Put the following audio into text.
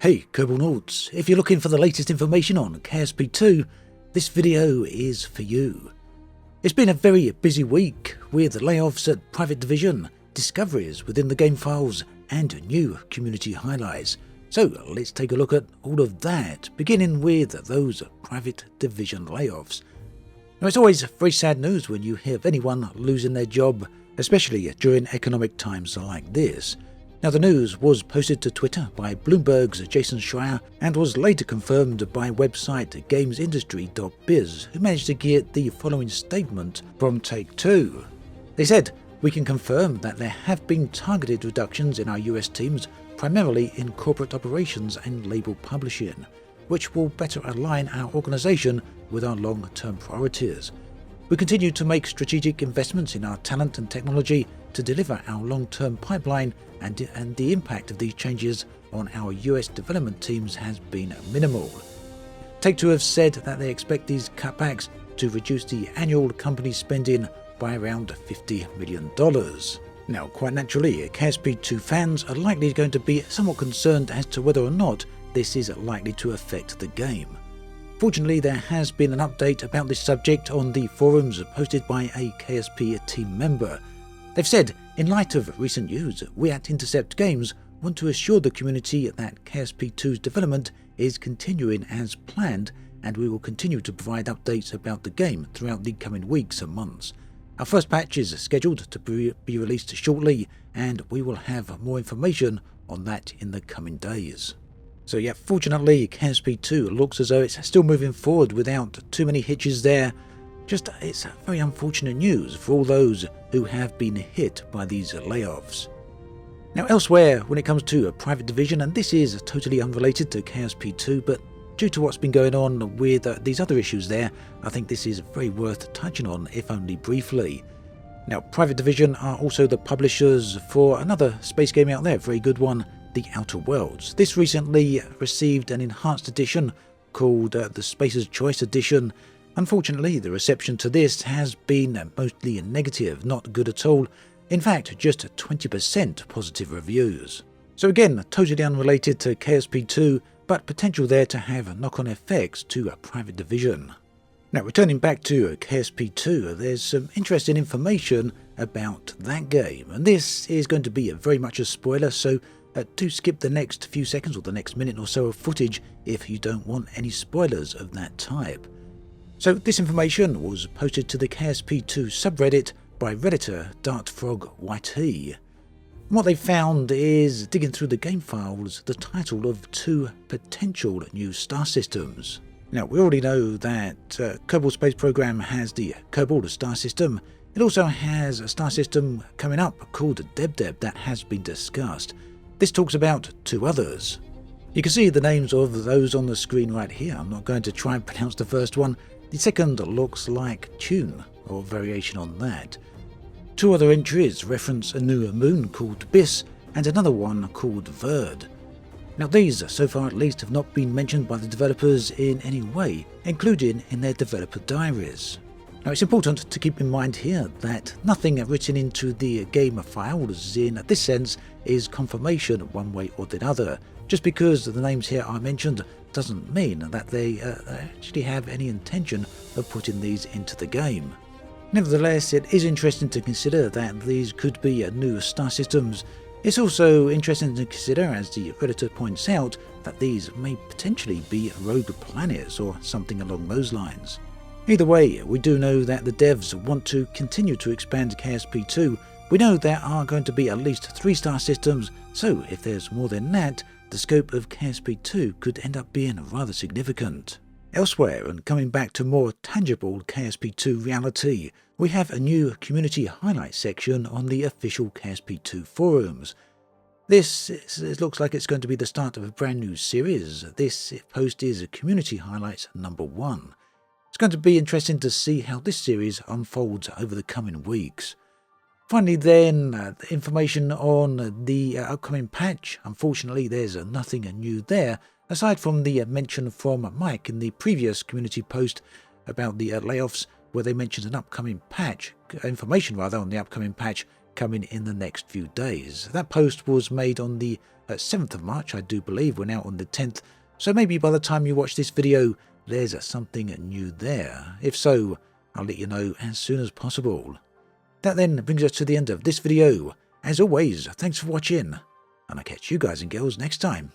Hey Kerbal Nauts, if you're looking for the latest information on KSP2, this video is for you. It's been a very busy week with layoffs at Private Division, discoveries within the game files and new community highlights. So let's take a look at all of that, beginning with those Private Division layoffs. Now it's always very sad news when you hear of anyone losing their job, especially during economic times like this. Now the news was posted to Twitter by Bloomberg's Jason Schreier and was later confirmed by website gamesindustry.biz, who managed to get the following statement from Take-Two. They said, "We can confirm that there have been targeted reductions in our US teams, primarily in corporate operations and label publishing, which will better align our organization with our long-term priorities. We continue to make strategic investments in our talent and technology to deliver our long-term pipeline, and the impact of these changes on our US development teams has been minimal." Take-Two have said that they expect these cutbacks to reduce the annual company spending by around $50 million. Now, quite naturally, KSP2 fans are likely going to be somewhat concerned as to whether or not this is likely to affect the game. Fortunately, there has been an update about this subject on the forums posted by a KSP team member. They've said, "In light of recent news, we at Intercept Games want to assure the community that KSP2's development is continuing as planned, and we will continue to provide updates about the game throughout the coming weeks and months. Our first patch is scheduled to be released shortly, and we will have more information on that in the coming days." So yeah, fortunately KSP2 looks as though it's still moving forward without too many hitches there. Just, it's very unfortunate news for all those who have been hit by these layoffs. Now elsewhere, when it comes to a Private Division, and this is totally unrelated to KSP2, but due to what's been going on with these other issues there, I think this is very worth touching on, if only briefly. Now, Private Division are also the publishers for another space game out there, a very good one, The Outer Worlds. This recently received an enhanced edition called the Spacer's Choice Edition. Unfortunately, the reception to this has been mostly negative, not good at all. In fact, just 20% positive reviews. So again, totally unrelated to KSP2, but potential there to have knock-on effects to a Private Division. Now, returning back to KSP2, there's some interesting information about that game, and this is going to be very much a spoiler, so do skip the next few seconds or the next minute or so of footage if you don't want any spoilers of that type. So this information was posted to the KSP2 subreddit by Redditor DartFrogYT. What they found is, digging through the game files, the title of two potential new star systems. Now, we already know that Kerbal Space Program has the Kerbal star system. It also has a star system coming up called Deb that has been discussed. This talks about two others. You can see the names of those on the screen right here. I'm not going to try and pronounce the first one. The second looks like Tune, or variation on that. Two other entries reference a new moon called Biss and another one called Verd. Now these, so far at least, have not been mentioned by the developers in any way, including in their developer diaries. Now it's important to keep in mind here that nothing written into the game files in this sense is confirmation one way or the other. Just because the names here are mentioned doesn't mean that they actually have any intention of putting these into the game. Nevertheless, it is interesting to consider that these could be new star systems. It's also interesting to consider, as the Redditor points out, that these may potentially be rogue planets or something along those lines. Either way, we do know that the devs want to continue to expand KSP2. We know there are going to be at least 3 star systems, so if there's more than that, the scope of KSP2 could end up being rather significant. Elsewhere, and coming back to more tangible KSP2 reality, we have a new community highlights section on the official KSP2 forums. This looks like it's going to be the start of a brand new series. This post is Community Highlights number 1. It's going to be interesting to see how this series unfolds over the coming weeks. Finally then, information on the upcoming patch. Unfortunately, there's nothing new there, aside from the mention from Mike in the previous community post about the layoffs, where they mentioned an upcoming patch, information rather on the upcoming patch coming in the next few days. That post was made on the 7th of March, I do believe. We're now on the 10th, so maybe by the time you watch this video, there's something new there. If so, I'll let you know as soon as possible. That then brings us to the end of this video. As always, thanks for watching, and I'll catch you guys and girls next time.